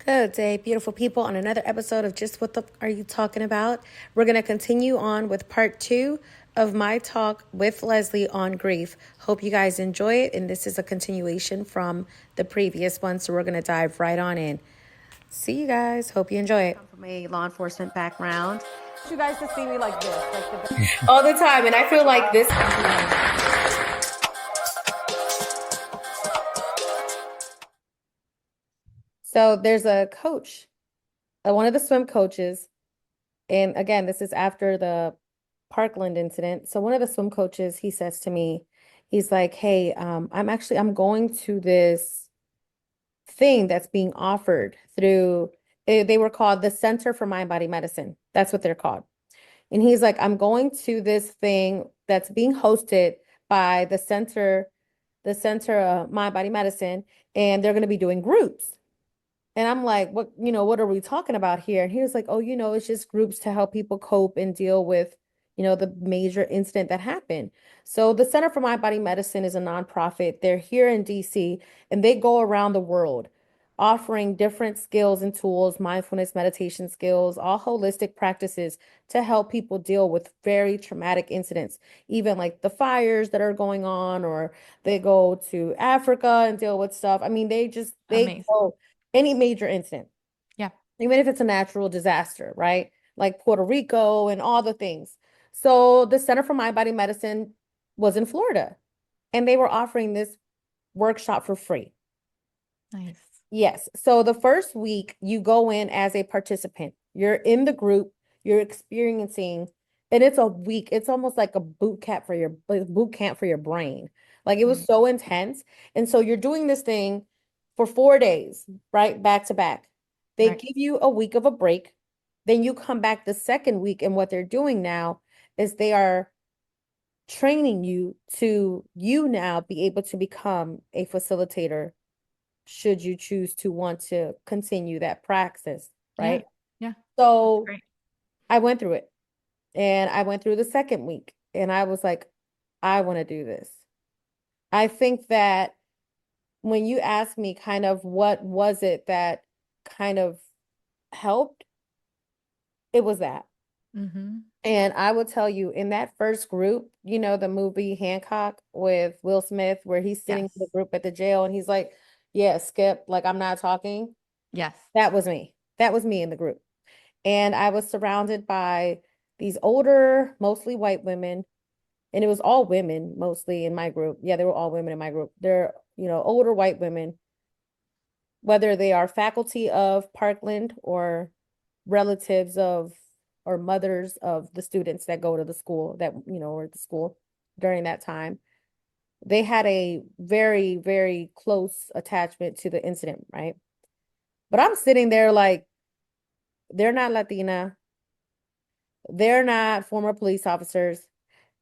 Good day, beautiful people, on another episode of Just What the Are You Talking About? We're going to continue on with part 2 of my talk with Leslie on grief. Hope you guys enjoy it, and this is a continuation from the previous one, so we're going to dive right on in. See you guys. Hope you enjoy it. I'm from a law enforcement background. I want you guys to see me like this, all the time, and I feel like this. So there's a coach, one of the swim coaches. And again, this is after the Parkland incident. So one of the swim coaches, he says to me, he's like, "Hey, I'm going to this thing that's being offered through, they were called the Center for Mind Body Medicine. That's what they're called." And he's like, "I'm going to this thing that's being hosted by the Center Mind Body Medicine, and they're going to be doing groups." And I'm like, what are we talking about here? And he was like, "Oh, it's just groups to help people cope and deal with, the major incident that happened." So the Center for Mind Body Medicine is a nonprofit. They're here in DC, and they go around the world offering different skills and tools, mindfulness, meditation skills, all holistic practices to help people deal with very traumatic incidents, even like the fires that are going on, or they go to Africa and deal with stuff. I mean, they Amazing. go any major incident, Yeah. even if it's a natural disaster, right? Like Puerto Rico and all the things. So the Center for Mind Body Medicine was in Florida, and they were offering this workshop for free. Nice. Yes. So the first week you go in as a participant. You're in the group, you're experiencing, and it's a week. It's almost like a boot camp for your brain. Like it was Right. so intense. And so you're doing this thing for 4 days, right? Back to back. They Right. give you a week of a break. Then you come back the second week, and what they're doing now is they are training you now be able to become a facilitator should you choose to want to continue that practice, Yeah. right? Yeah. That's So great. I went through it, and I went through the second week, and I was like, I want to do this. I think that when you ask me kind of what was it that kind of helped, it was that. Mm-hmm. And I will tell you, in that first group, the movie Hancock with Will Smith, where he's sitting in the Yes. group at the jail and he's like, "Yeah, Skip, like I'm not talking." Yes. That was me. That was me in the group. And I was surrounded by these older, mostly white women, and it was all women mostly in my group. Yeah, they were all women in my group. They're, older white women, whether they are faculty of Parkland or relatives of or mothers of the students that go to the school that, were at the school during that time. They had a very, very close attachment to the incident, right? But I'm sitting there like, they're not Latina. They're not former police officers.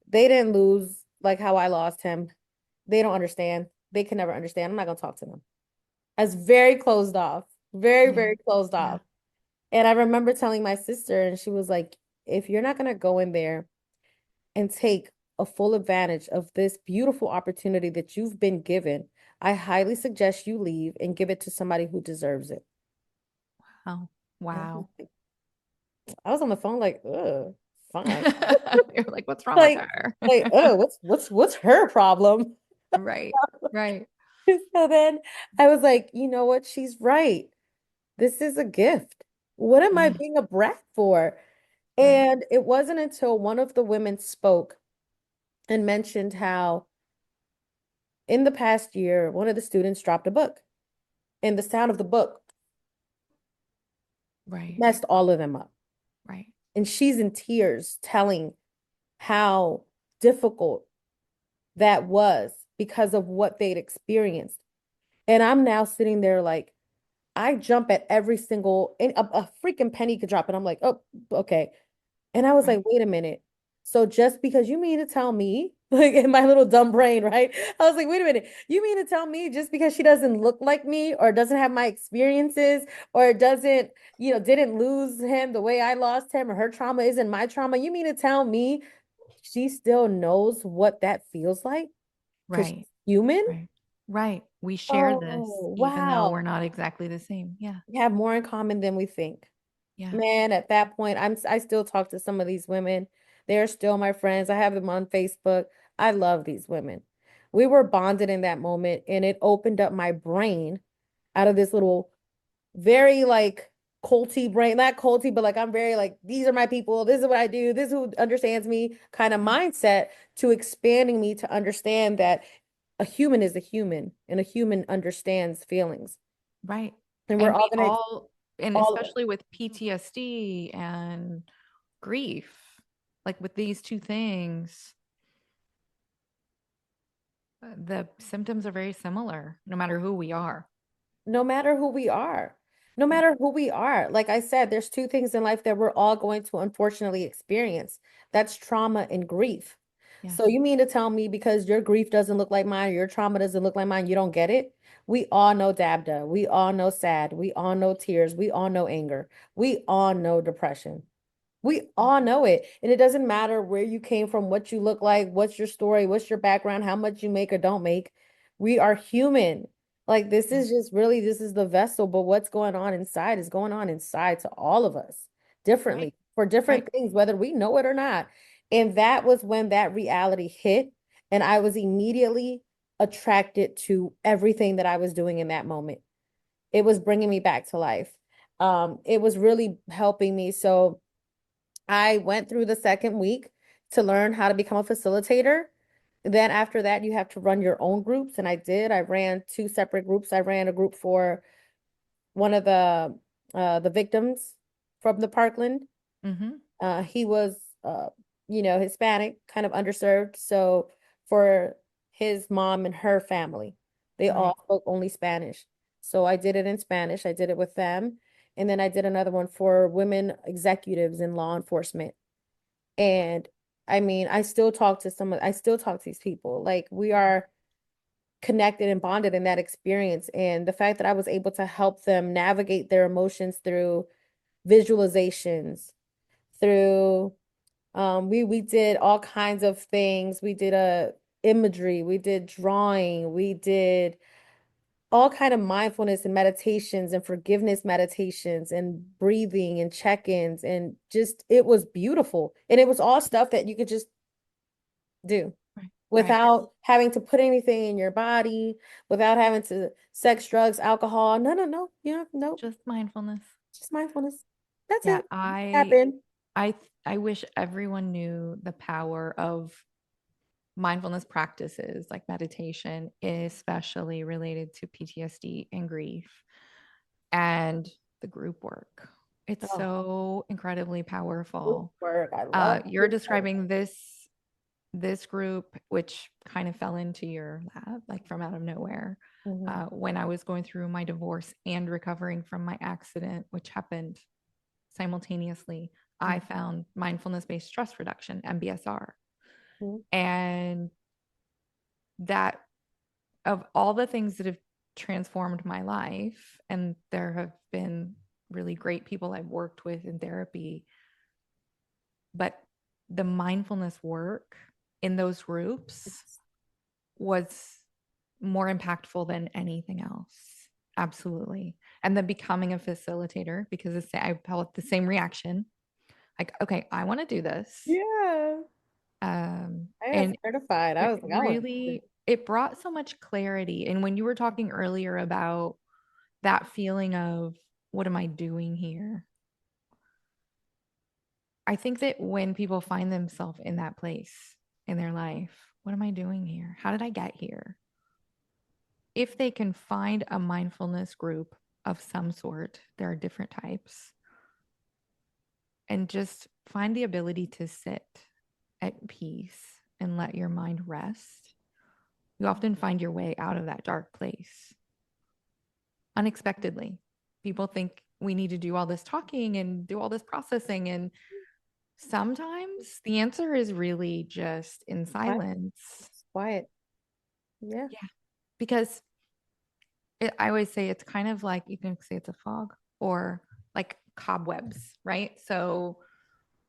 They didn't lose like how I lost him. They don't understand. They can never understand. I'm not gonna talk to them. I was very closed off, very, Yeah. very closed Yeah. off. And I remember telling my sister, and she was like, "If you're not gonna go in there and take a full advantage of this beautiful opportunity that you've been given, I highly suggest you leave and give it to somebody who deserves it." Wow. And Wow. I was on the phone like, ugh, fine. You're like, what's wrong with Like, her? oh, what's her problem? Right. Right. So then I was like, you know what? She's right. This is a gift. What am I Yeah. being a brat for? Right. And it wasn't until one of the women spoke and mentioned how in the past year, one of the students dropped a book, and the sound of the book Right. messed all of them up. Right. And she's in tears telling how difficult that was because of what they'd experienced. And I'm now sitting there like, I jump at every single, and a freaking penny could drop, and I'm like, oh, okay. And I was Right. like, wait a minute. So just because you mean to tell me, like in my little dumb brain, right? I was like, wait a minute. You mean to tell me just because she doesn't look like me or doesn't have my experiences or doesn't, didn't lose him the way I lost him, or her trauma isn't my trauma, you mean to tell me she still knows what that feels like? Because she's Right. human? Right. Right. we share this, Oh, even though wow. we're not exactly the same. Yeah. We have more in common than we think. Yeah. Man, at that point, I still talk to some of these women. They're still my friends. I have them on Facebook. I love these women. We were bonded in that moment, and it opened up my brain out of this little very like culty brain, not culty, but like I'm very like, these are my people, this is what I do, this is who understands me kind of Yeah. mindset to expanding me to understand that a human is a human and a human understands feelings. Right. And we're And all we gonna all, and all of it. especially with PTSD and grief, like with these two things, the symptoms are very similar no matter who we are. No matter who we are. No Yeah. matter who we are. Like I said, there's two things in life that we're all going to unfortunately experience. That's trauma and grief. Yes. So you mean to tell me because your grief doesn't look like mine, your trauma doesn't look like mine, you don't get it? We all know DABDA. We all know sad. We all know tears. We all know anger. We all know depression. We all know it. And it doesn't matter where you came from, what you look like, what's your story, what's your background, how much you make or don't make. We are human. Like this Yeah. is just really, this is the vessel, but what's going on inside is going on inside to all of us Right. differently for Right. different things, whether we know it or not. And that was when that reality hit. And I was immediately attracted to everything that I was doing in that moment. It was bringing me back to life. It was really helping me. So, I went through the second week to learn how to become a facilitator. Then after that, you have to run your own groups, and I did. I ran two separate groups. I ran a group for one of the victims from the Parkland. Mm-hmm. He was Hispanic, kind of underserved. So for his mom and her family, they Right. all spoke only Spanish. So I did it in Spanish. I did it with them. And then I did another one for women executives in law enforcement. And I mean, I still talk to these people. Like we are connected and bonded in that experience. And the fact that I was able to help them navigate their emotions through visualizations, through we did all kinds of things. We did a imagery, we did drawing, we did all kind of mindfulness and meditations and forgiveness meditations and breathing and check-ins and just it was beautiful. And it was all stuff that you could just do Right. Right. without having to put anything in your body, without having to sex, drugs, alcohol. No, no, no. No. Just mindfulness. Just mindfulness. That's Yeah. it. Happen. I wish everyone knew the power of mindfulness practices like meditation, especially related to PTSD and grief and the group work. It's Oh, so incredibly group powerful. work. I love You're group work. describing this group, which kind of fell into your lap, like from out of nowhere, Mhm. when I was going through my divorce and recovering from my accident, which happened simultaneously. I found mindfulness based stress reduction, MBSR. Mhm. And that, of all the things that have transformed my life, and there have been really great people I've worked with in therapy, but the mindfulness work in those groups was more impactful than anything else. Absolutely. And then becoming a facilitator, because I felt the same reaction. Like, okay, I want to do this. Yeah. I got And certified. I it was like, I want to. really, it brought so much clarity. And when you were talking earlier about that feeling of what am I doing here? I think that when people find themselves in that place in their life, what am I doing here? How did I get here? If they can find a mindfulness group of some sort, there are different types, and just find the ability to sit at peace and let your mind rest, you often find your way out of that dark place unexpectedly. People think we need to do all this talking and do all this processing. And sometimes the answer is really just in Quiet. silence. It's quiet. Yeah. Yeah. Because I always say it's kind of like you can say it's a fog or like cobwebs, right? So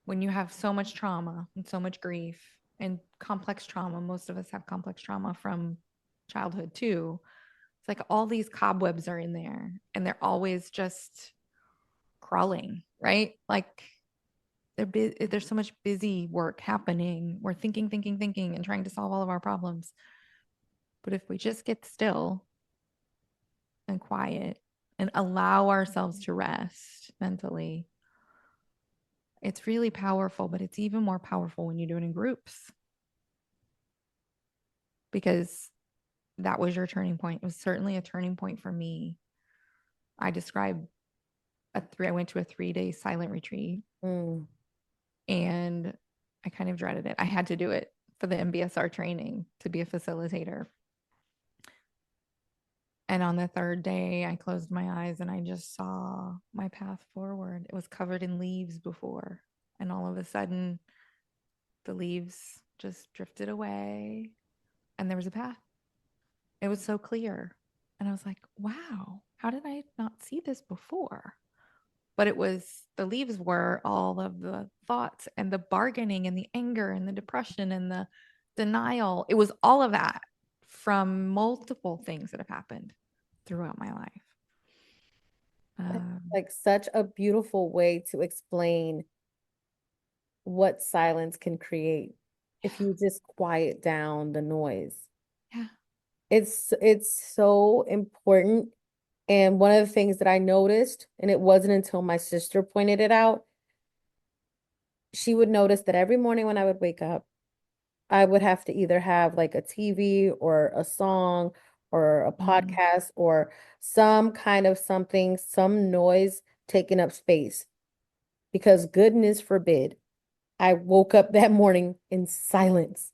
when you have so much trauma and so much grief and complex trauma, most of us have complex trauma from childhood too. It's like all these cobwebs are in there and they're always just crawling, right? Like there's so much busy work happening. We're thinking, thinking, thinking, and trying to solve all of our problems. But if we just get still and quiet and allow ourselves to rest mentally, it's really powerful. But it's even more powerful when you do it in groups, because that was your turning point. It was certainly a turning point for me. I described I went to a 3 day silent retreat, Mm. and I kind of dreaded it. I had to do it for the MBSR training to be a facilitator. And on the third day, I closed my eyes and I just saw my path forward. It was covered in leaves before. And all of a sudden, the leaves just drifted away and there was a path. It was so clear. And I was like, wow, how did I not see this before? But it was the leaves were all of the thoughts and the bargaining and the anger and the depression and the denial. It was all of that from multiple things that have happened throughout my life. That's Um, like such a beautiful way to explain what silence can create if yeah, you just quiet down the noise. yeah, It's so important. And one of the things that I noticed, and it wasn't until my sister pointed it out, she would notice that every morning when I would wake up, I would have to either have like a TV or a song or a mm, podcast or some kind of something, some noise taking up space. Because goodness forbid, I woke up that morning in silence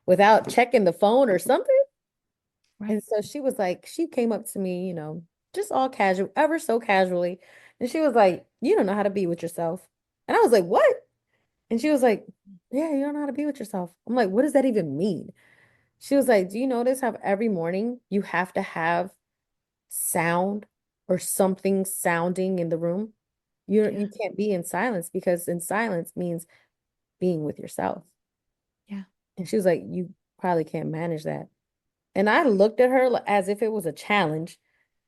without checking the phone or something. And right. so she was like, she came up to me, just all casual, ever so casually. And she was like, you don't know how to be with yourself. And I was like, what? And she was like, yeah, you don't know how to be with yourself. I'm like, what does that even mean? She was like, do you notice how every morning you have to have sound or something sounding in the room? Yeah, You can't be in silence because in silence means being with yourself. yeah, And she was like, you probably can't manage that. And I looked at her as if it was a challenge.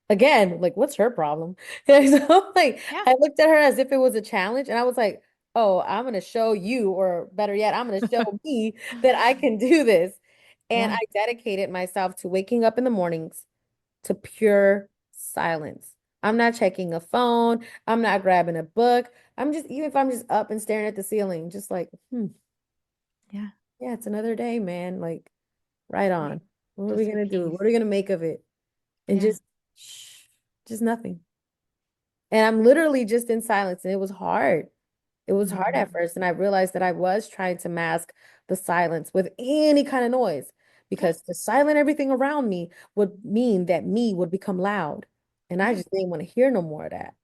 Again, like, what's her problem? So, like, yeah, I looked at her as if it was a challenge, and I was like, oh, I'm going to show you, or better yet, I'm going to show me that I can do this. And I yeah, dedicated myself to waking up in the mornings to pure silence. I'm not checking a phone. I'm not grabbing a book. I'm just, even if I'm just up and staring at the ceiling, just like, yeah, yeah, it's another day, man. Like, right on. right. What are we Just gonna do? peace. What are we gonna make of it? And Yeah. shh, just nothing. And I'm literally just in silence, and it was hard. It was hard at Mhm. first, and I realized that I was trying to mask the silence with any kind of noise Yeah, because to silence everything around me would mean that me would become loud, and I right. just didn't want to hear no more of that.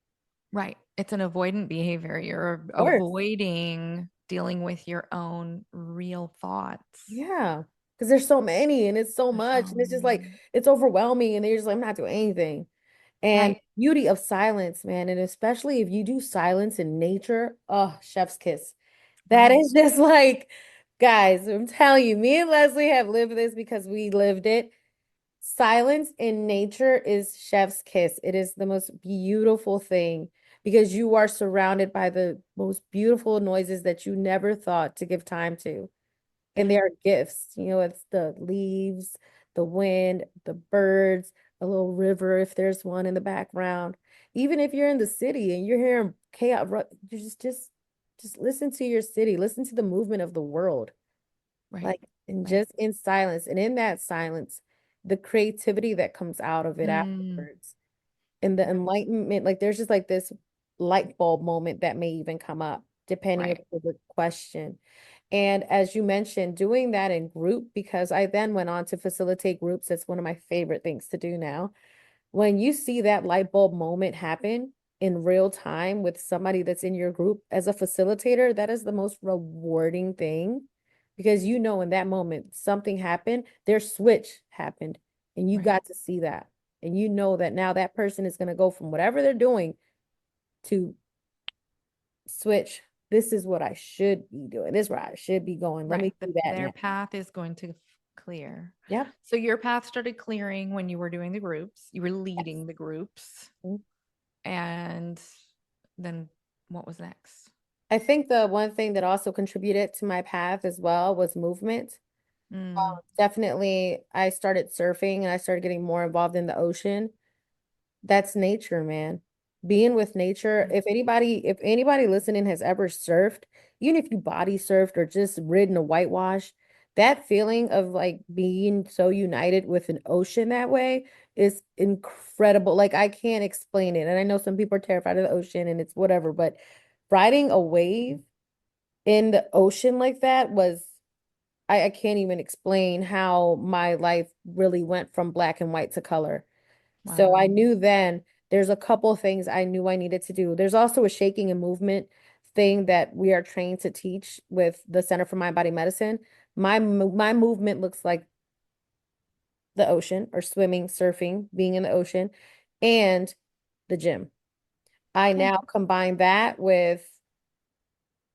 Right. It's an avoidant behavior. You're Of course. avoiding dealing with your own real thoughts. Yeah, because there's so many, and it's so There's much, so and it's just like many. it's overwhelming, and you're just like, I'm not doing anything. And Right. beauty of silence, man, and especially if you do silence in nature, oh, chef's kiss. That Right. is just like, guys, I'm telling you, me and Leslie have lived this because we lived it. Silence in nature is chef's kiss. It is the most beautiful thing because you are surrounded by the most beautiful noises that you never thought to give time to. And Yeah. they are gifts. It's the leaves, the wind, the birds, a little river if there's one in the background. Even if you're in the city and you're hearing chaos, you just listen to your city, listen to the movement of the world. Right. Like, and Right. just in silence. And in that silence, the creativity that comes out of it Mm, afterwards and the right. enlightenment, like there's just like this light bulb moment that may even come up depending Right. upon the question. And as you mentioned, doing that in group, because I then went on to facilitate groups. That's one of my favorite things to do now. When you see that light bulb moment happen in real time with somebody that's in your group as a facilitator, that is the most rewarding thing because in that moment something happened, their switch happened, and you Right. got to see that. And you know that now that person is going to go from whatever they're doing to switch. This is what I should be doing. This is where I should be going. Let me Right. do that Their now. path is going to clear. Yep. So your path started clearing when you were doing the groups, you were Yes. leading the groups, Mm. and then what was next? I think the one thing that also contributed to my path as well was movement. Mm, Definitely, I started surfing and I started getting more involved in the ocean. That's nature, man. Being with nature. mm, If anybody listening has ever surfed, even if you body surfed or just ridden a whitewash, that feeling of like being so united with an ocean that way is incredible. Like I can't explain it. And I know some people are terrified of the ocean and it's whatever, but riding a wave in the ocean like that was I can't even explain how my life really went from black and white to color. So I wow. knew then there's a couple things I knew I needed to do. There's also a shaking and movement thing that we are trained to teach with the Center for Mind Body Medicine. My movement looks like the ocean or swimming, surfing, being in the ocean, and the gym. I Okay. now combine that with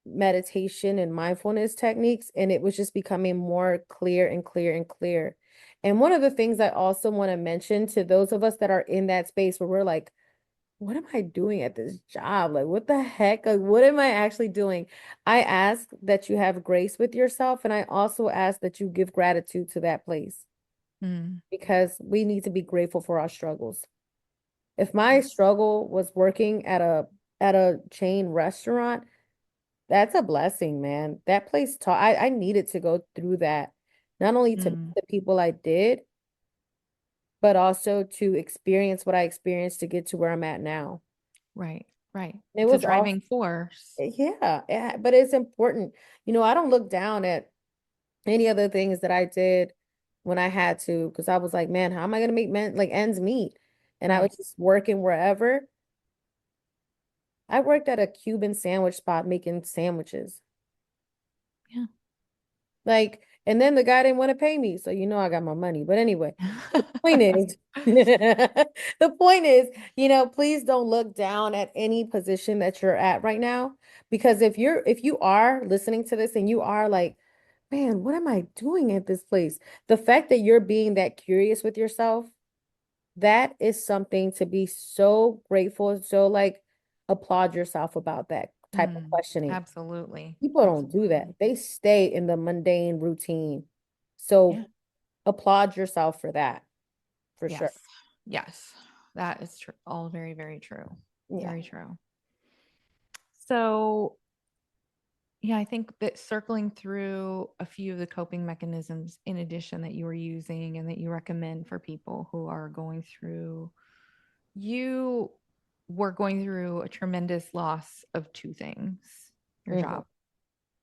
meditation and mindfulness techniques, and it was just becoming more clear and clear and clear. And one of the things I also want to mention to those of us that are in that space where we're like, what am I doing at this job? Like, what the heck? Like, what am I actually doing? I ask that you have grace with yourself, and I also ask that you give gratitude to that place Mm, because we need to be grateful for our struggles. If my yeah. struggle was working at a chain restaurant, that's a blessing, man. That place taught I needed to go through that, not only to meet Mm, the people I did, but also to experience what I experienced to get to where I'm at now. right. Right. It It's a was all driving force. yeah, but it's important. I don't look down at any other things that I did when I had to, because I was like, man, how am I gonna make like ends meet? And I Right. was just working wherever. I worked at a Cuban sandwich spot making sandwiches. Yeah. Like, and then the guy didn't want to pay me, so I got my money. But anyway, the point is, the point is, please don't look down at any position that you're at right now, because if you are listening to this and you are like, man, what am I doing at this place? The fact that you're being that curious with yourself, that is something to be so grateful, so like applaud yourself about that type of Mm, questioning. absolutely. People don't do that. Absolutely. They stay in the mundane routine. Yeah. So applaud yourself for that, for sure. Yes. Yes. That is true. All very, very true. Yeah. Very true. So, yeah, I think that circling through a few of the coping mechanisms in addition that you were using and that you recommend for people who are going through, you were going through a tremendous loss of two things, your Hmm. job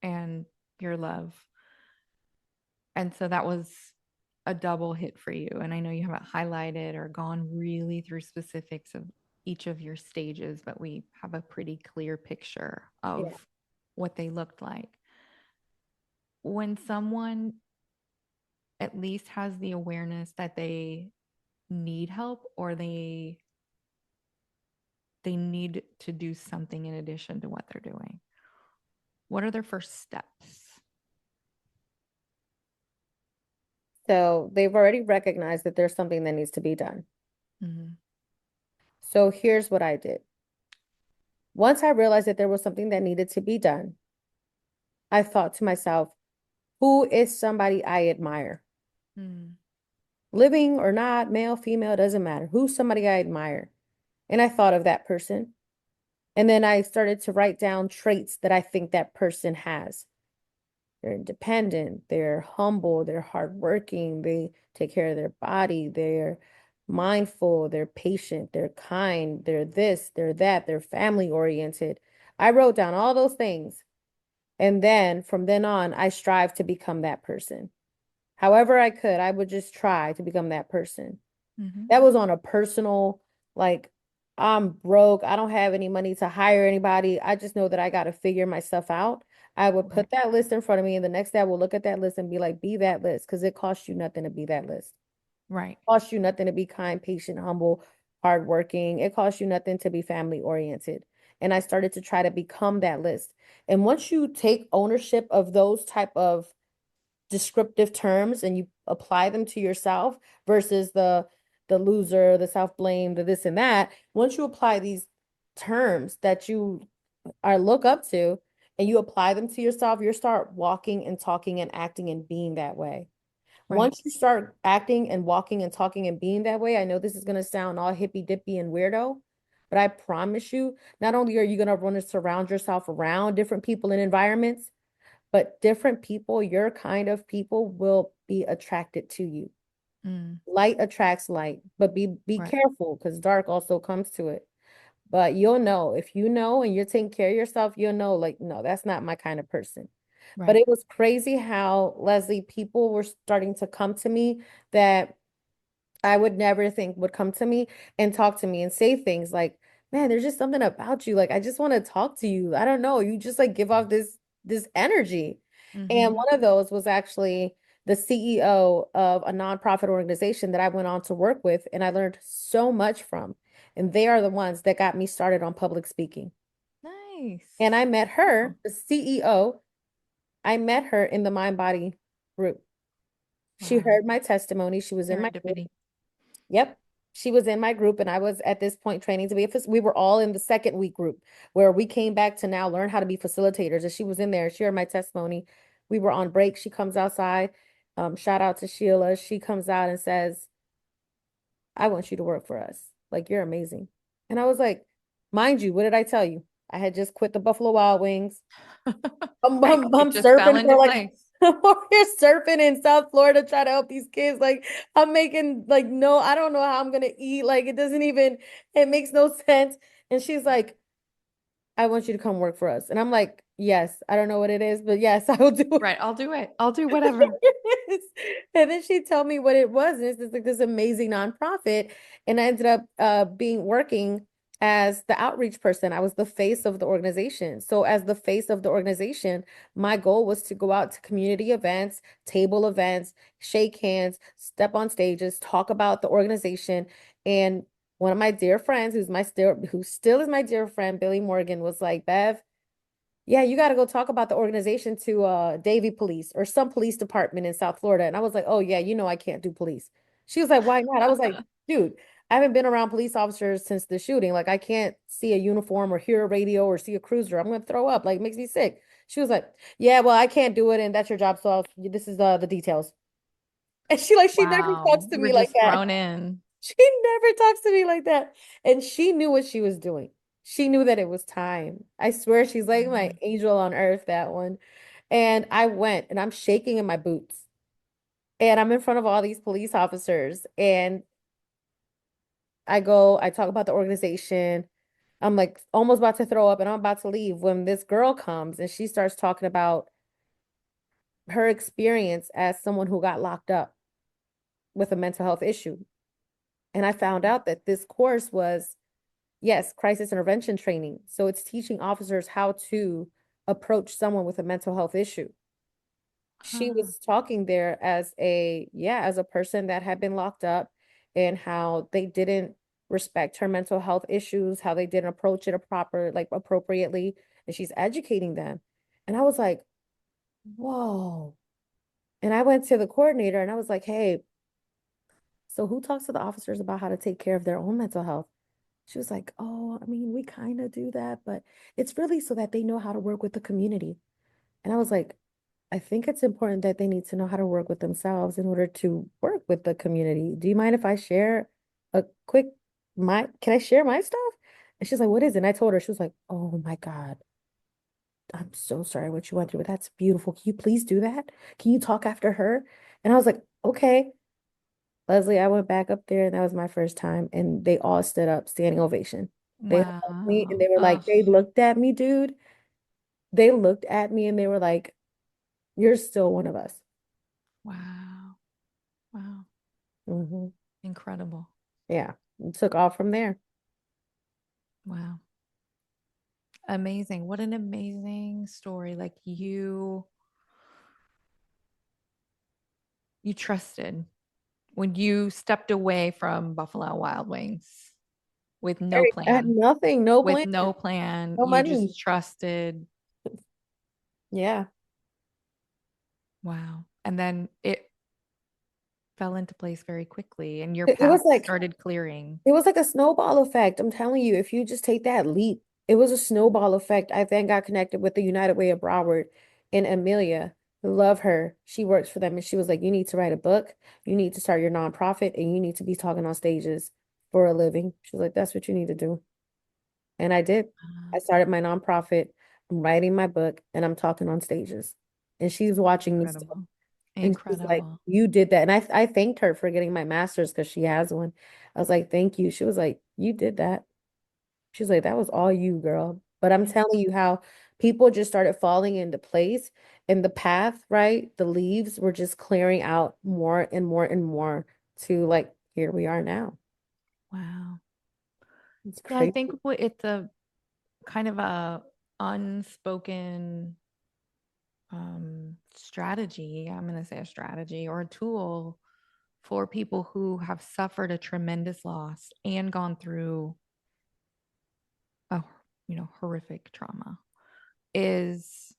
and your love. And so that was a double hit for you. And I know you haven't highlighted or gone really through specifics of each of your stages, but we have a pretty clear picture Yeah. of what they looked like. When someone at least has the awareness that they need help or they need to do something in addition to what they're doing, what are their first steps? So they've already recognized that there's something that needs to be done. Mm-hmm. So here's what I did. Once I realized that there was something that needed to be done, I thought to myself, who is somebody I admire? Mm-hmm. Living or not, male, female, doesn't matter. Who's somebody I admire? And I thought of that person. And then I started to write down traits that I think that person has. They're independent, they're humble, they're hardworking, they take care of their body, they're mindful, they're patient, they're kind, they're this, they're that, they're family oriented. I wrote down all those things. And then from then on, I strive to become that person. However I could, I would just try to become that person. Mm-hmm. That was on a personal, like, I'm broke. I don't have any money to hire anybody. I just know that I got to figure my stuff out. I would Right. put that list in front of me, and the next day I will look at that list and be like, be that list, because it costs you nothing to be that list. Right. It costs you nothing to be kind, patient, humble, hardworking. It costs you nothing to be family oriented. And I started to try to become that list. And once you take ownership of those type of descriptive terms and you apply them to yourself versus the loser, the self-blame, the this and that. Once you apply these terms that you are look up to and you apply them to yourself, you start walking and talking and acting and being that way. Right. Once you start acting and walking and talking and being that way, I know this is going to sound all hippy dippy and weirdo, but I promise you, not only are you going to want to surround yourself around different people and environments, but different people, your kind of people will be attracted to you. Mm, Light attracts light, but be right. careful because dark also comes to it. But you'll know if you know and you're taking care of yourself, you'll know like, no, that's not my kind of person. But Right. it was crazy how, Leslie, people were starting to come to me that I would never think would come to me and talk to me and say things like, man, there's just something about you. Like, I just want to talk to you. I don't know. You just like give off this energy. And Mm-hmm. one of those was actually the CEO of a nonprofit organization that I went on to work with, and I learned so much from. And they are the ones that got me started on public speaking. And Nice. I met her, Awesome. the CEO, I met her in the Mind Body group. She Wow. heard my testimony. She was in my group. Serendipity. Yep. She was in my group, and I was at this point training to be we were all in the second week group where we came back to now learn how to be facilitators. And she was in there. She heard my testimony. We were on break. She comes outside. Shout out to Sheila. She comes out and says, I want you to work for us. Like, you're amazing. And I was like, mind you, what did I tell you? I had just quit the Buffalo Wild Wings. Right. It I'm just fell surfing into for like place. we're surfing in South Florida trying to help these kids. Like I'm making like no, I don't know how I'm gonna eat. Like it doesn't even it makes no sense. And she's like, I want you to come work for us. And I'm like, yes, I don't know what it is, but yes, I will do it. Right. I'll do it. I'll do whatever. And then she told me what it was. And it's just like this amazing nonprofit. And I ended up being working as the outreach person. I was the face of the organization. So as the face of the organization, my goal was to go out to community events, table events, shake hands, step on stages, talk about the organization. And one of my dear friends, who still is my dear friend, Billy Morgan, was like, Bev, yeah, you got to go talk about the organization to Davie Police or some police department in South Florida. And I was like, oh yeah, you know I can't do police. She was like, why not? I was like, dude, I haven't been around police officers since the shooting. Like I can't see a uniform or hear a radio or see a cruiser. I'm gonna throw up. Like it makes me sick. She was like, yeah, well, I can't do it, and that's your job. So this is the details. And she never talks Wow. to You were me like just that. thrown in. She never talks to me like that. And she knew what she was doing. She knew that it was time. I swear she's like my Mhm. angel on earth, that one. And I went and I'm shaking in my boots. And I'm in front of all these police officers. And I talk about the organization. I'm like almost about to throw up and I'm about to leave when this girl comes and she starts talking about her experience as someone who got locked up with a mental health issue. And I found out that this course was yes, crisis intervention training. So it's teaching officers how to approach someone with a mental health issue. She Huh. was talking there as as a person that had been locked up and how they didn't respect her mental health issues, how they didn't approach it like appropriately. And she's educating them. And I was like, whoa. And I went to the coordinator and I was like, hey, so who talks to the officers about how to take care of their own mental health? She was like, oh, I mean, we kind of do that, but it's really so that they know how to work with the community. And I was like, I think it's important that they need to know how to work with themselves in order to work with the community. Do you mind if I share a quick can I share my stuff? And she's like, what is it? And I told her, she was like, oh my God, I'm so sorry what you went through, but that's beautiful. Can you please do that? Can you talk after her? And I was like, okay. Leslie, I went back up there and that was my first time. And they all stood up, standing ovation. They hugged me and Wow. they were like, Oh, they looked at me, dude. They looked at me and they were like, you're still one of us. wow. Wow. Hmm. Incredible. Yeah. It took off from there. Wow. Amazing. What an amazing story. Like you trusted when you stepped away from Buffalo Wild Wings with no I had plan. nothing, no With plan, no plan, no you money. just trusted. Yeah. Wow. And then it fell into place very quickly and your It path was like started clearing. it was like a snowball effect. I'm telling you, if you just take that leap, it was a snowball effect. I then got connected with the United Way of Broward and Amelia. Love her. She works for them. And she was like, you need to write a book. You need to start your nonprofit and you need to be talking on stages for a living. She was like, that's what you need to do. And I did. I started my nonprofit. I'm writing my book and I'm talking on stages. And she's watching me still. Incredible. And she's like, Incredible. you did that. And I thanked her for getting my master's because she has one. I was like, thank you. She was like, you did that. She's like, that was all you, girl. But I'm Yeah. telling you how people just started falling into place and the path, right? The leaves were just clearing out more and more and more to like, here we are now. Wow. It's Yeah, I crazy. think it's a kind of a unspoken strategy. I'm going to say a strategy or a tool for people who have suffered a tremendous loss and gone through a horrific trauma is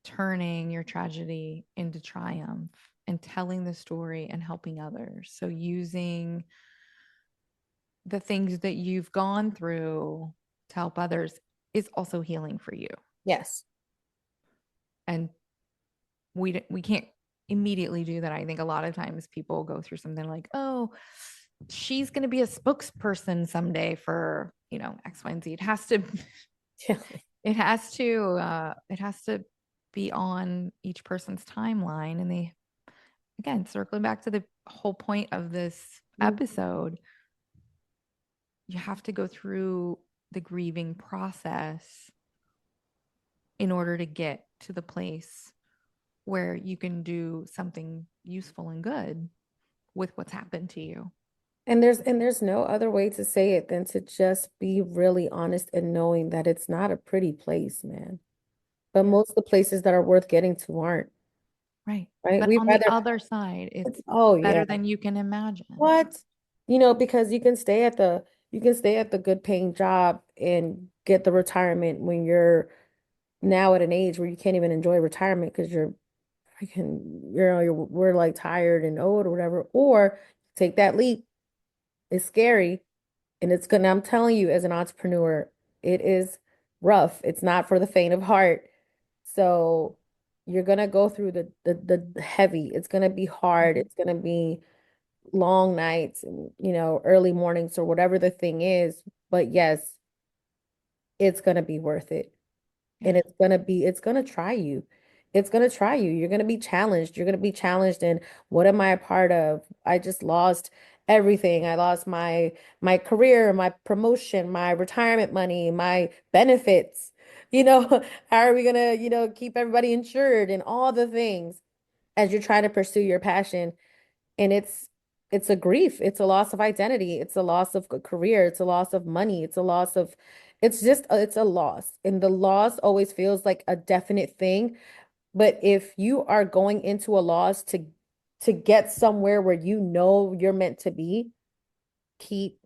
turning your tragedy into triumph and telling the story and helping others. So using the things that you've gone through to help others is also healing for you. Yes. And we can't immediately do that. I think a lot of times people go through something like, oh, she's going to be a spokesperson someday for, X, Y, and Z. It has to, Yeah. it has to be on each person's timeline. And they, again, circling back to the whole point of this episode, you have to go through the grieving process in order to get to the place where you can do something useful and good with what's happened to you. And there's no other way to say it than to just be really honest and knowing that it's not a pretty place, man. But Yeah. most of the places that are worth getting to aren't, Right. right? But We'd on the rather, other side, it's oh yeah. better than you can imagine. What? Because you can stay at the good paying job and get the retirement when you're now at an age where you can't even enjoy retirement because you're freaking, we're like tired and old or whatever. Or take that leap. It's scary. And I'm telling you, as an entrepreneur, it is rough. It's not for the faint of heart. So you're gonna go through the heavy. It's gonna be hard. Mhm. It's gonna be long nights and, early mornings or whatever the thing is. But yes, it's gonna be worth it. And Yeah. it's gonna try you. It's gonna try you. You're gonna be challenged. You're gonna be challenged in what am I a part of? I just lost everything. I lost my career, my promotion, my retirement money, my benefits. How are we gonna, keep everybody insured and all the things as you're trying to pursue your passion? And it's a grief, it's a loss of identity, it's a loss of career, it's a loss of money, it's a loss, and the loss always feels like a definite thing. But if you are going into a loss to get somewhere where you're meant to be, keep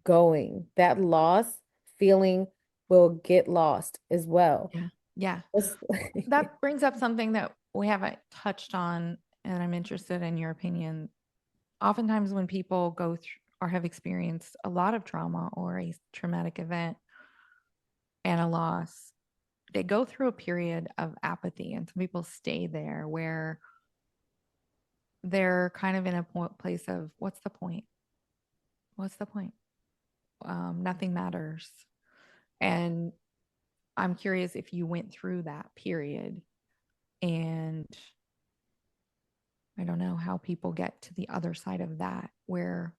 going. That loss feeling will get lost as well. Yeah. Yeah. It's- That brings up something that we haven't touched on, and I'm interested in your opinion. Oftentimes, when people go through or have experienced a lot of trauma or a traumatic event and a loss, they go through a period of apathy, and some people stay there where they're kind of in a place of what's the point? What's the point? Nothing matters. And I'm curious if you went through that period, and I don't know how people get to the other side of that, where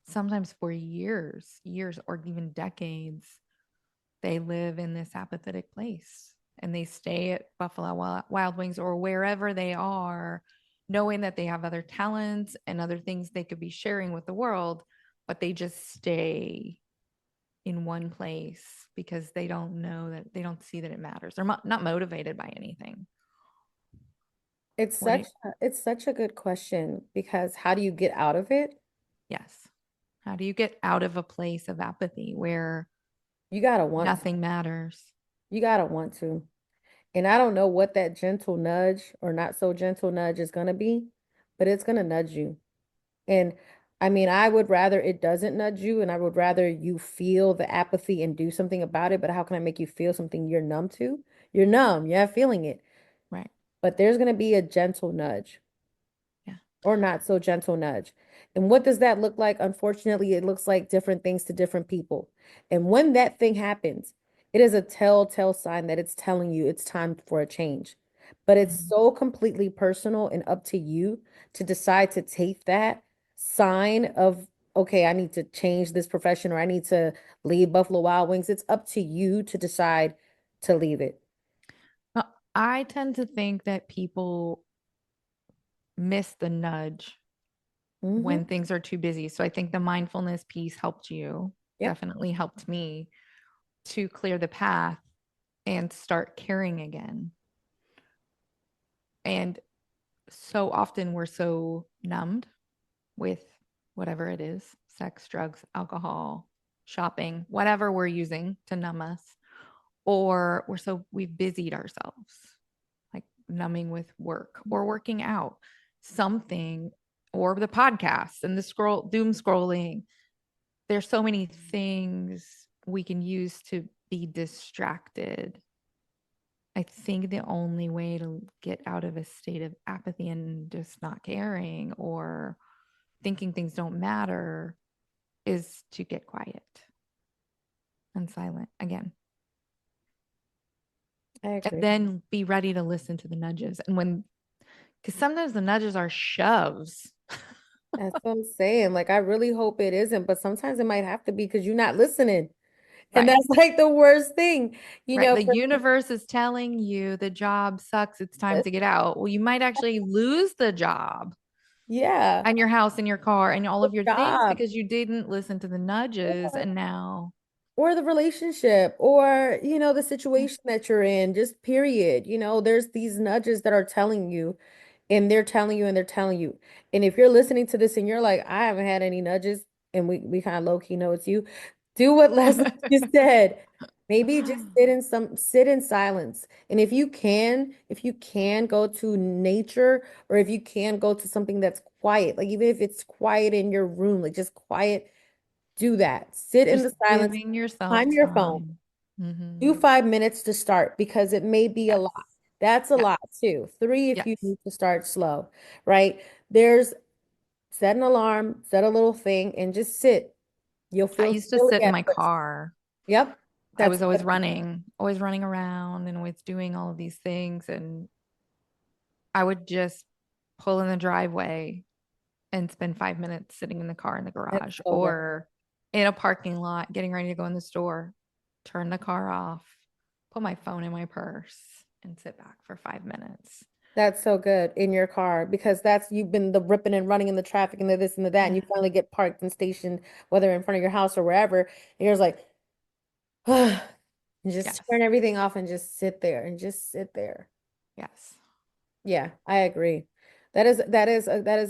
sometimes for years, or even decades, they live in this apathetic place and they stay at Buffalo Wild Wings or wherever they are, knowing that they have other talents and other things they could be sharing with the world, but they just stay in one place because they don't know that they don't see that it matters. They're not motivated by anything. it's What such it, it's such a good question because how do you get out of it? yes. How do you get out of a place of apathy where You gotta want to. nothing matters? You gotta want to. And I don't know what that gentle nudge or not so gentle nudge is going to be, but it's going to nudge you. And I mean, I would rather it doesn't nudge you and I would rather you feel the apathy and do something about it. But how can I make you feel something you're numb to? You're numb, you're not feeling it. Right. But there's going to be a gentle nudge Yeah. or not so gentle nudge. And what does that look like? Unfortunately, it looks like different things to different people. And when that thing happens, it is a telltale sign that it's telling you it's time for a change. But it's Mhm. so completely personal and up to you to decide to take that sign of, okay, I need to change this profession or I need to leave Buffalo Wild Wings. It's up to you to decide to leave it. Uh, I tend to think that people miss the nudge Hmm. when things are too busy. So I think the mindfulness piece helped you, Yep. definitely helped me to clear the path and start caring again. And so often we're so numbed with whatever it is, sex, drugs, alcohol, shopping, whatever we're using to numb us, or we've busied ourselves, like numbing with work or working out, something, or the podcasts and the doom scrolling. There's so many things we can use to be distracted. I think the only way to get out of a state of apathy and just not caring or thinking things don't matter is to get quiet and silent again. I And agree. then be ready to listen to the nudges. And because sometimes the nudges are shoves, That's what I'm saying. Like, I really hope it isn't, but sometimes it might have to be because you're not listening. And right? that's like the worst thing, Right. The for universe is telling you the job sucks. It's time this. to get out. Well, you might actually lose the job Yeah. and your house and your car and all The of your things job. because you didn't listen to the nudges. And now, Or the relationship or the yeah, situation that you're in, just period. There's these nudges that are telling you and they're telling you and they're telling you. And if you're listening to this and you're like, I haven't had any nudges, and we kind of low key know it's you, do what Leslie just said. Maybe just sit in silence. And if you can go to nature or if you can go to something that's quiet, like even if it's quiet in your room, like just quiet, do that. Sit in just the silence, giving yourself time your phone. time. Hmm. Do 5 minutes to start because it may be a Yes. lot. That's a Yes. lot too. Three if you Yes. need to start slow, right? There's set an alarm, set a little thing, and just sit. You'll I feel used to silly sit in at my first. car. Yep. I That's was always running around and always doing all of these things. And I would just pull in the driveway and spend 5 minutes sitting in the car in the that's garage so good. or in a parking lot, getting ready to go in the store, turn the car off, put my phone in my purse, and sit back for 5 minutes. That's so good in your car because that's you've been the ripping and running in the traffic and the this and the that, and you Yeah. finally get parked and stationed, whether in front of your house or wherever, and you're just like, and just Yes. turn everything off and just sit there and just sit there. Yes. Yeah, I agree. That is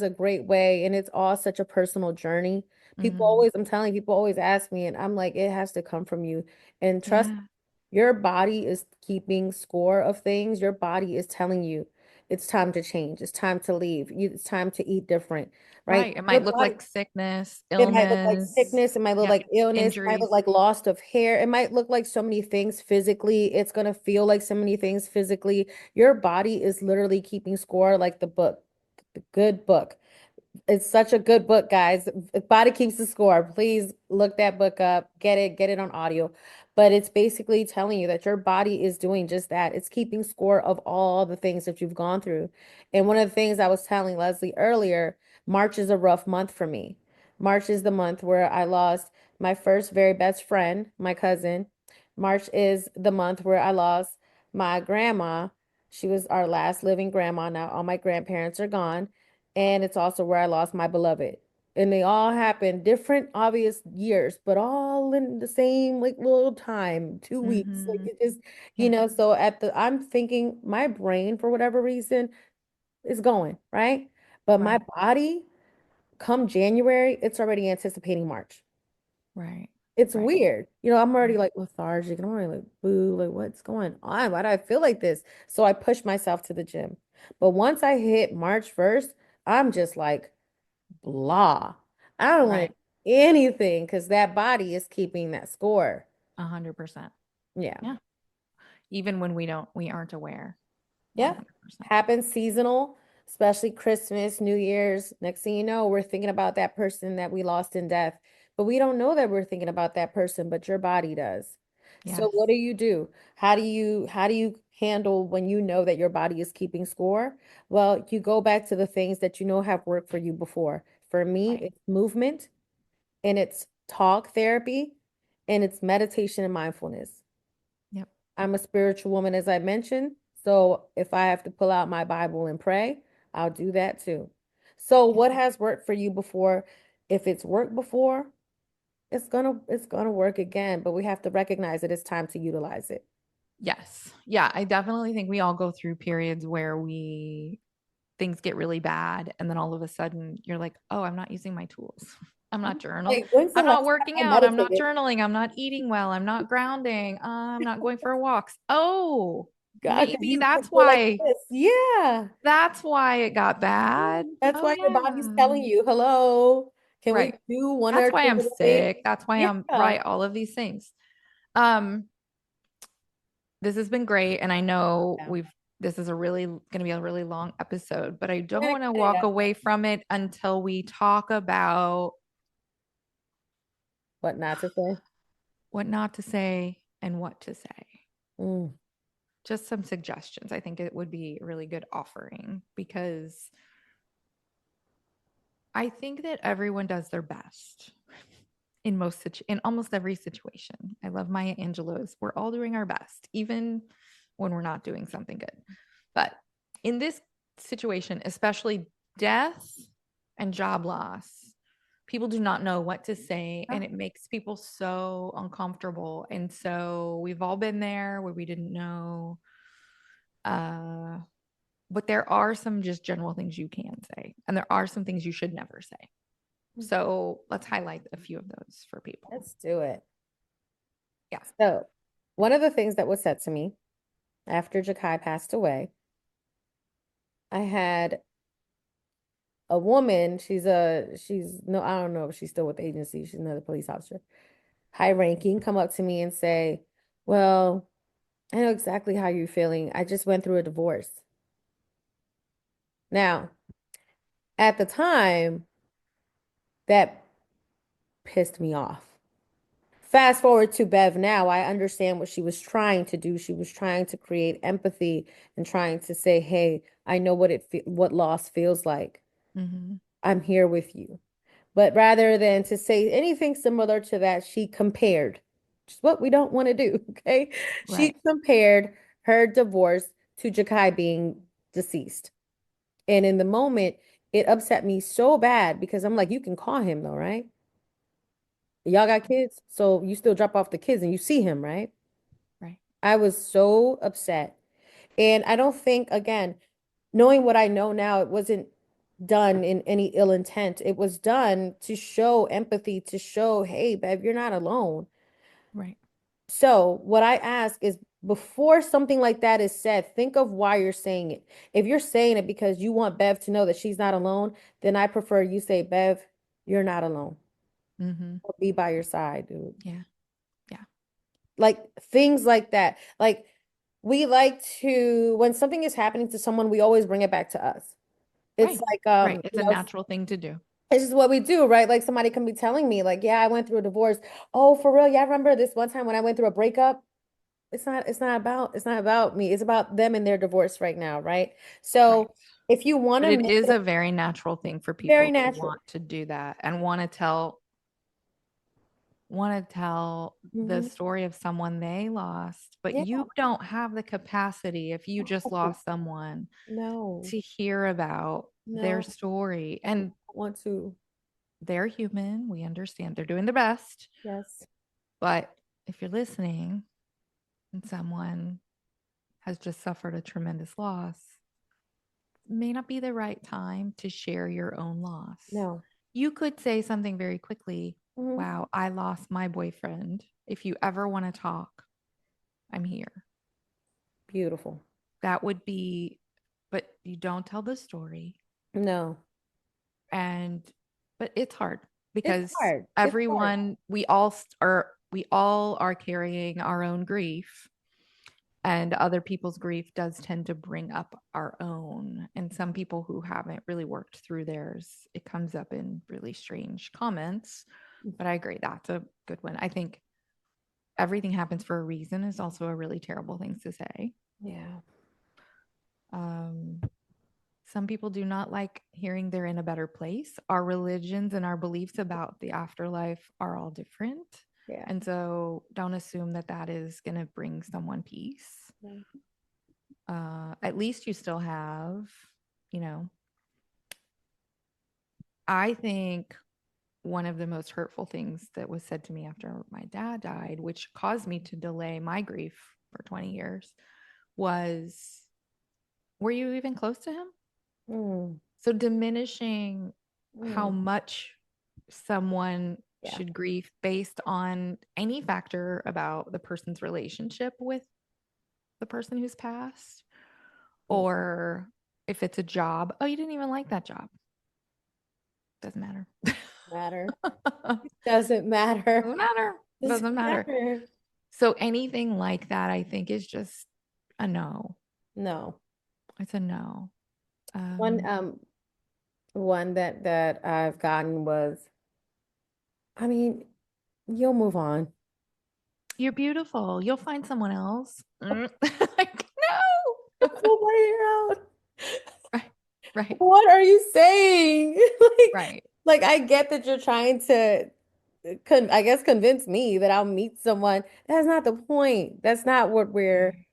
a great way, and it's all such a personal journey. Hmm. I'm telling you, people always ask me, and I'm like, it has to come from you. And trust, Yeah. your body is keeping score of things. Your body is telling you it's time to change. It's time to leave. It's time to eat different, right? Right. It Your might look body, like sickness, it might look like illness. sickness. It might look Yep. like illness. It might look Injuries. like loss of hair. It might look like so many things physically. It's going to feel like so many things physically. Your body is literally keeping score like the book, the good book. It's such a good book, guys. Body Keeps the Score. Please look that book up. Get it on audio. But it's basically telling you that your body is doing just that. It's keeping score of all the things that you've gone through. And one of the things I was telling Leslie earlier, March is a rough month for me. March is the month where I lost my first very best friend, my cousin. March is the month where I lost my grandma. She was our last living grandma. Now all my grandparents are gone. And it's also where I lost my beloved. And they all happened different, obvious years, but all in the same like little time, 2 weeks. Like Hmm. it just, Yeah. so I'm thinking my brain, for whatever reason, is going, right? But my Right. body, come January, it's already anticipating March. Right. It's Right. weird. I'm already Right. like lethargic and I'm already like, boo, like what's going on? Why do I feel like this? So I push myself to the gym. But once I hit March 1st, I'm just like blah. I don't want to Right. do anything because that body is keeping that score. 100%. Yeah. Yeah. Even when we aren't aware. Yeah. 100%. Happens seasonal, especially Christmas, New Year's. Next thing you know, we're thinking about that person that we lost in death, but we don't know that we're thinking about that person, but your body does. So what Yes. do you do? How do you handle when you know that your body is keeping score? Well, you go back to the things that you know have worked for you before. For me, Right. it's movement and it's talk therapy and it's meditation and mindfulness. Yep. I'm a spiritual woman, as I mentioned. So if I have to pull out my Bible and pray, I'll do that too. So Yeah. what has worked for you before? If it's worked before, it's gonna work again, but we have to recognize that it's time to utilize it. Yes. Yeah. I definitely think we all go through periods where we things get really bad and then all of a sudden you're like, "Oh, I'm not using my tools. I'm not journal. Like, when's the I'm not last working time I out. I'm not meditated? journaling. I'm not eating well. I'm not grounding. I'm not going for walks." Oh, God, because maybe you go like that's this. Yeah. why it got bad. That's Oh why your body's yeah. telling you, hello, can we Right. do one That's or why two I'm a day? sick. That's why I'm Yeah. right. All of these things. Um, this has been great. And I know Yeah. this is going to be a really long episode, but I We're don't gonna want to cut it walk out. away from it until we talk about What not to say? what not to say and what to say. Mm. Just some suggestions. I think it would be a really good offering because I think that everyone does their best in almost every situation. I love Maya Angelou's. We're all doing our best, even when we're not doing something good. But in this situation, especially death and job loss, people do not know what to say and it makes people so uncomfortable. And so we've all been there where we didn't know. Uh, but there are some just general things you can say, and there are some things you should never say. So let's highlight a few of those for people. Let's do it. Yeah. So, one of the things that was said to me after Jakai passed away, I had a woman, she's no, I don't know if she's still with the agency, she's another police officer, high ranking, come up to me and say, well, I know exactly how you're feeling. I just went through a divorce. Now, at the time, that pissed me off. Fast forward to Bev now, I understand what she was trying to do. She was trying to create empathy and trying to say, "Hey, I know what loss feels like. Mm-hmm. I'm here with you." But rather than to say anything similar to that, she compared, which is what we don't want to do, okay? She Right. compared her divorce to Jakai being deceased. And in the moment, it upset me so bad because I'm like, you can call him though, right? Y'all got kids, so you still drop off the kids and you see him, right? Right. I was so upset. And I don't think, again, knowing what I know now, it wasn't done in any ill intent. It was done to show empathy, to show, hey, babe, you're not alone. Right. So, what I ask is before something like that is said, think of why you're saying it. If you're saying it because you want Bev to know that she's not alone, then I prefer you say, Bev, you're not alone. Mm-hmm. I'll be by your side, dude. Yeah. Yeah. Like things like that. Like we like to, when something is happening to someone, we always bring it back to us. It's Right. like, Right. It's a natural thing to do. it's just what we do, right? Like somebody can be telling me, like, yeah, I went through a divorce. Oh, for real? Yeah, I remember this one time when I went through a breakup. It's not about me. It's about them and their divorce right now, right? Right. So if you want But to it make is it a very natural thing for very people to natural. want to do that and want to tell the Hmm. story of someone they lost, but Yeah, you don't have the capacity if you just no, lost someone no, to hear about their no, story. I And don't want to. they're human. We understand they're doing their best. Yes. But if you're listening and someone has just suffered a tremendous loss, it may not be the right time to share your own loss. No. You could say something very quickly, Mhm. wow, I lost my boyfriend. If you ever want to talk, I'm here. Beautiful. That would be, but you don't tell the story. No, And, but it's hard it's because hard. It's hard. everyone, we all are carrying our own grief, and other people's grief does tend to bring up our own. And some people who haven't really worked through theirs, it comes up in really strange comments. But I agree, that's a good one. I think everything happens for a reason is also a really terrible thing to say. Yeah. Um, some people do not like hearing they're in a better place. Our religions and our beliefs about the afterlife are all different. Yeah. And so don't assume that that is going to bring someone peace. Yeah. At least you still have, you know, I think one of the most hurtful things that was said to me after my dad died, which caused me to delay my grief for 20 years, was, were you even close to him? Mm, So diminishing how mm. much someone Yeah. should grieve based on any factor about the person's relationship with the person who's passed, Mm. or if it's a job, oh, you didn't even like that job. Doesn't matter. Matter. Doesn't matter. Doesn't matter. Doesn't Doesn't matter. matter. So anything like that, I think, is just a no. No. It's a no. One Um, one that I've gotten was, I mean, you'll move on. you're beautiful. You'll find someone else. Like, A no. full body out. Right. Right. What are you saying? Right. Like I get that you're trying to I guess convince me that I'll meet someone. That's not the point. That's not what we're, Right.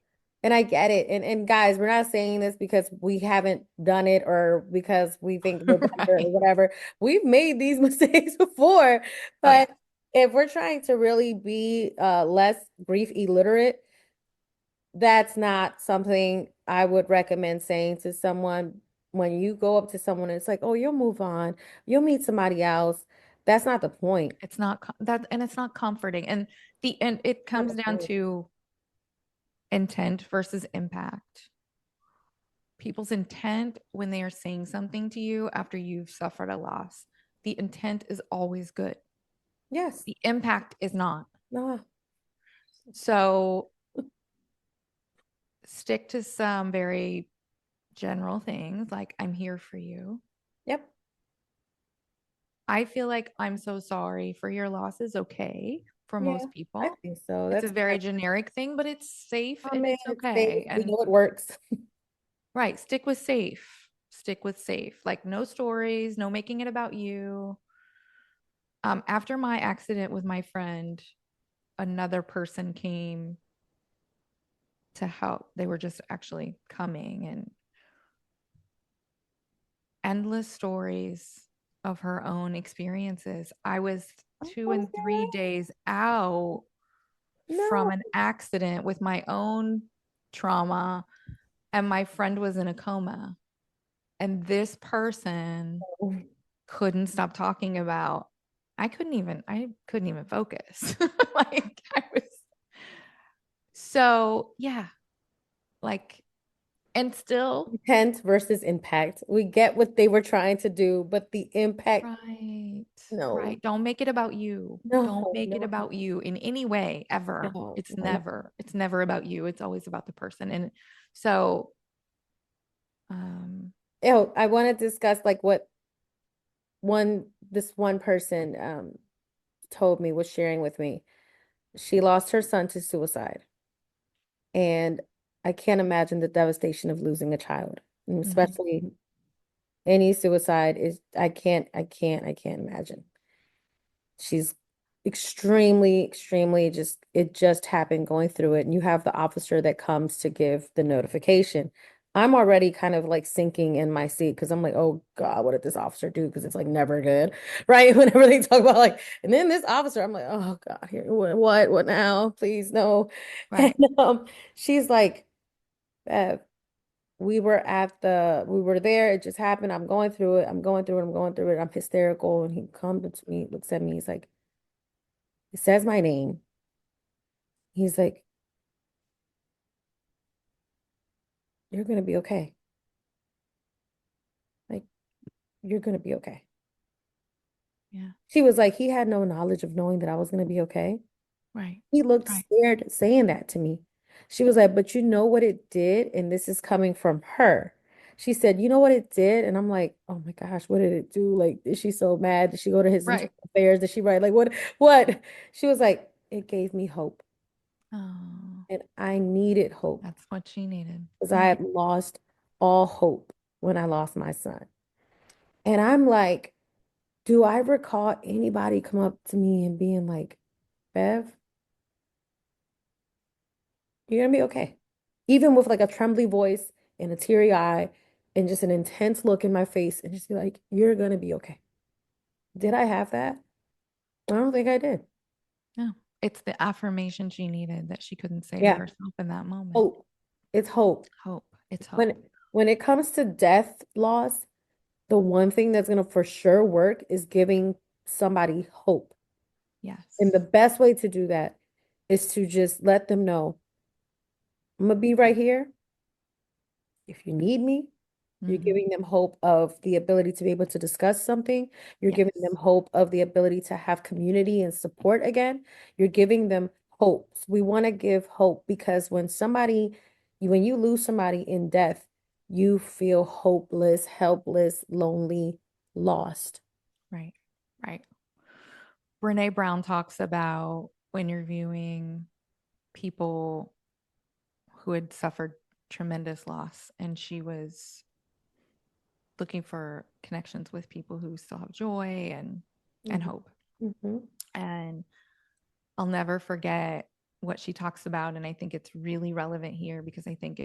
and I get it. And guys, we're not saying this because we haven't done it or because we think we're better or Right. whatever. We've made these mistakes before, Oh, yeah. but if we're trying to really be less grief illiterate, that's not something I would recommend saying to someone when you go up to someone and it's like, oh, you'll move on, you'll meet somebody else. That's not the point. It's not that, and it's not comforting. And it Not comes the down point. to intent versus impact. People's intent when they are saying something to you after you've suffered a loss, the intent is always good. Yes. The impact is not. No. So stick to some very general things like, I'm here for you. Yep. I feel like I'm so sorry for your loss is okay for Yeah, most I people. think so. It's a That's very kind generic thing, but it's safe of and common. it's It's safe. okay. We And know it works. right, stick with safe. Stick with safe. Like no stories, no making it about you. After my accident with my friend, another person came to help. They were just actually coming, and endless stories of her own experiences. I was Oh two my and three God. days out from No. an accident with my own trauma, and my friend was in a coma. And this person couldn't stop talking about, I couldn't even focus. Like I was, so yeah, like, and still, Intent versus impact. We get what they were trying to do, but the impact, right, no, right. Don't make it about you. Don't no, make it no, about you in any way ever. no, It's no, no. never, it's never about you. It's always about the person. And so, um, Oh, I want to discuss like what this one person told me, was sharing with me. She lost her son to suicide. And I can't imagine the devastation of losing a child, and mhm. especially any suicide is, I can't imagine. She's extremely just, it just happened going through it. And you have the officer that comes to give the notification. I'm already kind of like sinking in my seat because I'm like, oh God, what did this officer do? Because it's like never good, right? Whenever they talk about like, and then this officer, I'm like, oh God, here, what now? Please, no. And Right. she's like, Bev, we were there, it just happened. I'm going through it, I'm going through it, I'm going through it. I'm hysterical. And he comes to me, looks at me, he's like, It says my name. He's like, you're gonna be okay. Like, you're gonna be okay. Yeah. She was like, he had no knowledge of knowing that I was gonna be okay. Right. He looked Right. scared saying that to me. She was like, but you know what it did? And this is coming from her. She said, you know what it did? And I'm like, oh my gosh, what did it do? Like, is she so mad? Did she go to his internal Right. affairs? Did she write like what? She was like, it gave me hope. Oh, And I needed hope that's what she needed. because I Yeah. had lost all hope when I lost my son. And I'm like, do I recall anybody come up to me and being like, Bev, you're gonna be okay. Even with like a trembly voice and a teary eye and just an intense look in my face and just be like, you're gonna be okay. Did I have that? I don't think I did. No. It's the affirmation she needed that she couldn't say to Yeah. herself in that moment. Hope. It's hope. Hope. It's hope. When it comes to death loss, the one thing that's gonna for sure work is giving somebody hope. And the Yes. best way to do that is to just let them know, I'm gonna be right here. If you need me, you're Hmm. giving them hope of the ability to be able to discuss something. You're giving them Yes. hope of the ability to have community and support again. You're giving them hope. We want to give hope because when you lose somebody in death, you feel hopeless, helpless, lonely, lost. Right. Right. Brene Brown talks about interviewing people who had suffered tremendous loss, and she was looking for connections with people who still have joy and Mhm, hope. mhm, And I'll never forget what she talks about, and I think it's really relevant here because I think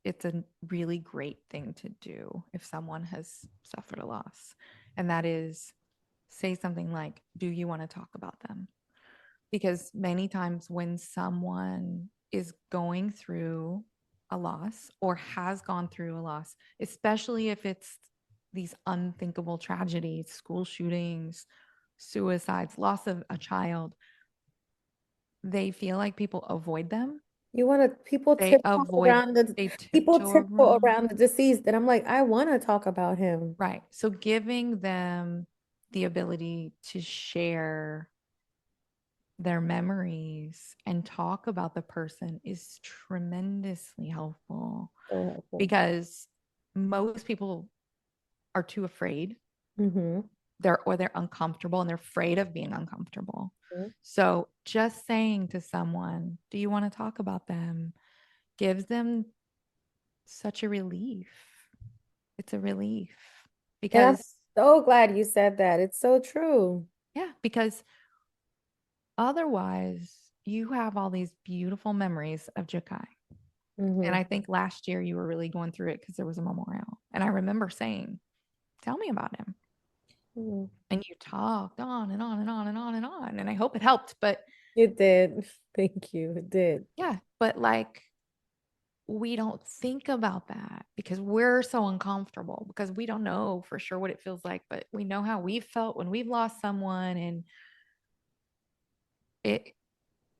it's a really great thing to do if someone has suffered a loss. And that is say something like, do you want to talk about them? Because many times when someone is going through a loss or has gone through a loss, especially if it's these unthinkable tragedies, school shootings, suicides, loss of a child, they feel like people avoid them. You want to They avoid, they people tiptoe tiptoe around. around the deceased, and I'm like, I want to talk about him. Right. So giving them the ability to share their memories and talk about the person is tremendously helpful So helpful. because most people are too afraid. Mm-hmm. They're uncomfortable and they're afraid of being uncomfortable. So just saying to someone, do you want to talk about them, gives them such a relief. It's a relief And I'm because so glad you said that. It's so true. yeah, because otherwise you have all these beautiful memories of Jakai. And Mm-hmm. I think last year you were really going through it because there was a memorial. And I remember saying, tell me about him. Mm-hmm. And you talked on and on and on and on and on. And I hope it helped. But It did. Thank you. It did. yeah, but like we don't think about that because we're so uncomfortable because we don't know for sure what it feels like. But we know how we've felt when we've lost someone. And it,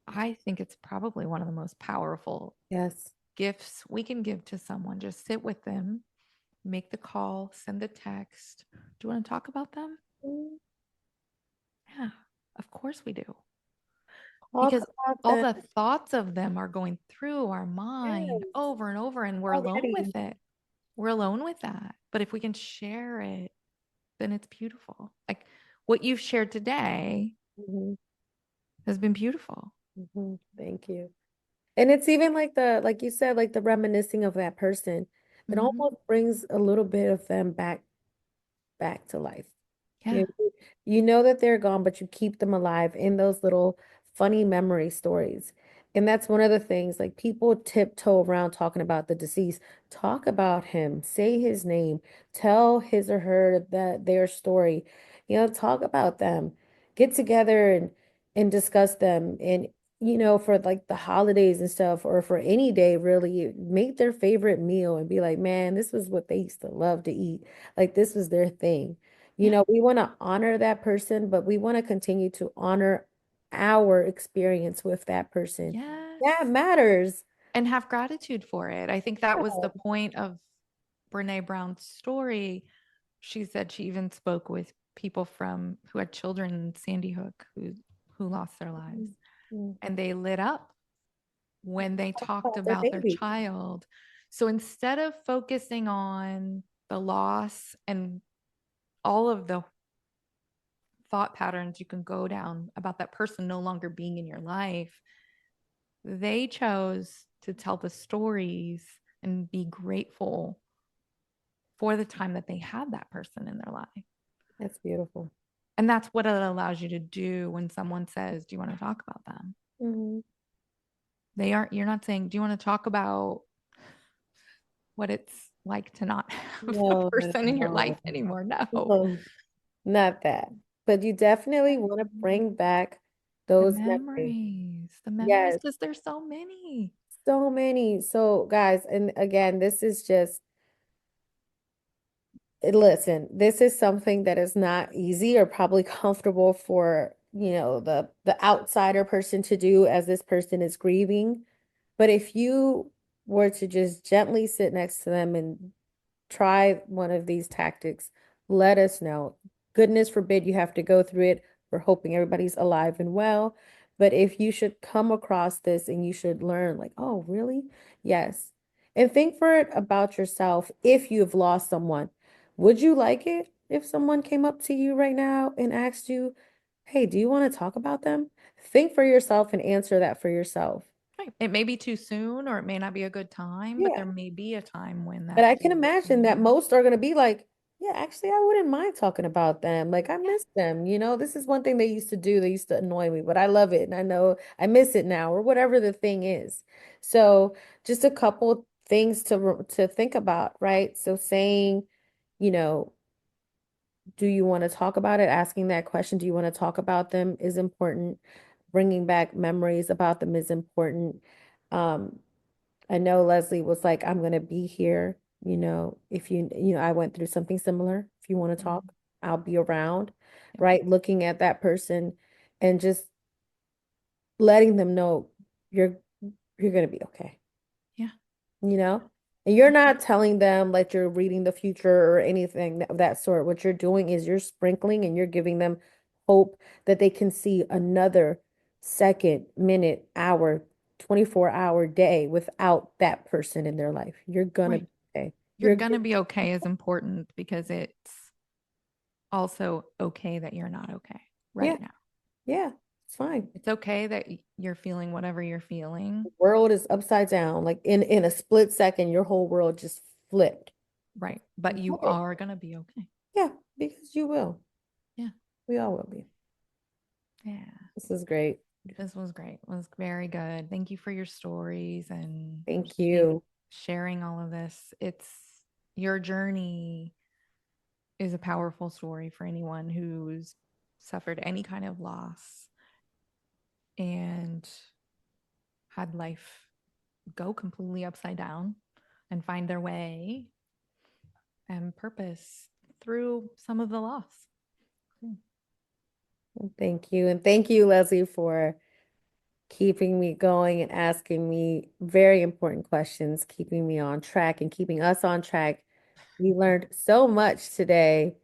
I think it's probably one of the most powerful Yes. gifts we can give to someone. Just sit with them, make the call, send the text. Do you want to talk about them? Mm, Yeah, of course we do. talk Because about all them. the thoughts of them are going through our mind Yes. over and over, and we're alone Already. with it. We're alone with that. But if we can share it, then it's beautiful. Like what you've shared today Mm-hmm. has been beautiful. Mm-hmm. Thank you. And it's even like like you said, like the reminiscing of that person. It Mm-hmm. almost brings a little bit of them back to life. Yeah. You, you know that they're gone, but you keep them alive in those little funny memory stories. And that's one of the things, like people tiptoe around talking about the deceased. Talk about him, say his name, tell his or her that their story. Talk about them. Get together and discuss them. And for like the holidays and stuff, or for any day really, make their favorite meal and be like, man, this was what they used to love to eat. Like this was their thing. You know, we want to honor that person, but we want to continue to honor our experience with that person. Yes. That matters. And have gratitude for it. I think that was Yeah. the point of Brene Brown's story. She said she even spoke with people from who had children in Sandy Hook who lost their lives, Mhm. and they lit up when they Talk talked about their about their baby. child. So instead of focusing on the loss and all of the thought patterns you can go down about that person no longer being in your life, they chose to tell the stories and be grateful for the time that they had that person in their life. That's beautiful. And that's what it allows you to do when someone says, do you want to talk about them? Mhm. They aren't, you're not saying, do you want to talk about what it's like to not have a No, no, person in your life no, anymore? No. no, not that. But you definitely want to bring back those memories. The memories, Yes, because there's so many. so many. So, guys, and again, this is just, listen, this is something that is not easy or probably comfortable for, you know, the outsider person to do as this person is grieving. But if you were to just gently sit next to them and try one of these tactics, let us know. Goodness forbid you have to go through it. We're hoping everybody's alive and well. But if you should come across this and you should learn, like, oh, really? Yes. And think for it about yourself if you've lost someone. Would you like it if someone came up to you right now and asked you, hey, do you want to talk about them? Think for yourself and answer that for yourself. Right. It may be too soon or it may not be a good time, but Yeah. there may be a time when But that I can is imagine that needed. most are going to be like, yeah, actually, I wouldn't mind talking about them. Like, I Yeah. miss them. You know, this is one thing they used to do. They used to annoy me, but I love it. And I know I miss it now, or whatever the thing is. So, just a couple things to think about, right? So, saying, you know, do you want to talk about it? Asking that question, do you want to talk about them is important. Bringing back memories about them is important. Um, I know Leslie was like, I'm going to be here. You know, if I went through something similar. If you want to talk, Mhm. I'll be around, Yep. right? Looking at that person and just letting them know you're you're going to be okay, Yeah. you know? And you're not telling them like you're reading the future or anything of that sort. What you're doing is you're sprinkling and you're giving them hope that they can see another second, minute, hour, 24-hour day without that person in their life. You're gonna Right. be okay. You're You're going to good. be okay is important because it's also okay that you're not okay Yeah, right now. yeah, it's fine. It's okay that you're feeling whatever you're The feeling. world is upside down. Like in a split second, your whole world just flipped. Right. But you Okay. are going to be okay. Yeah, because you will. Yeah. We all will be. Yeah. This is great. This was great. It was very good. Thank you for your stories and Thank being you. sharing all of this. It's your journey is a powerful story for anyone who's suffered any kind of loss and had life go completely upside down and find their way and purpose through some of the loss. Thank you. And thank you, Leslie, for keeping me going and asking me very important questions, keeping me on track and keeping us on track. We learned so much today,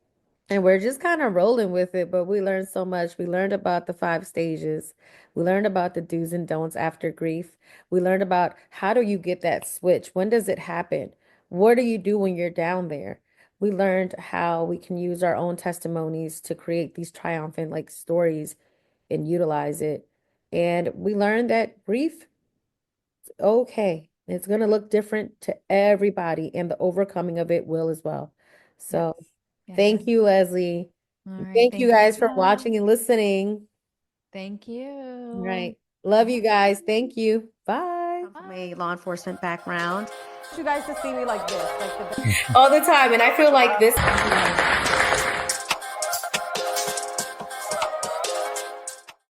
and we're just kind of rolling with it, but we learned so much. We learned about the 5 stages. We learned about the do's and don'ts after grief. We learned about how do you get that switch? When does it happen? What do you do when you're down there? We learned how we can use our own testimonies to create these triumphant like stories and utilize it. And we learned that grief is okay. It's going to look different to everybody, and the overcoming of it will as well. Yes. So, Yes. thank you, Leslie. All right. Thank you Thank you, guys for Steph. watching and listening. Thank All you. right. Love you guys. Bye. Thank you. Bye. From a law enforcement background. You guys to see me like this, like all the time. And I feel like this.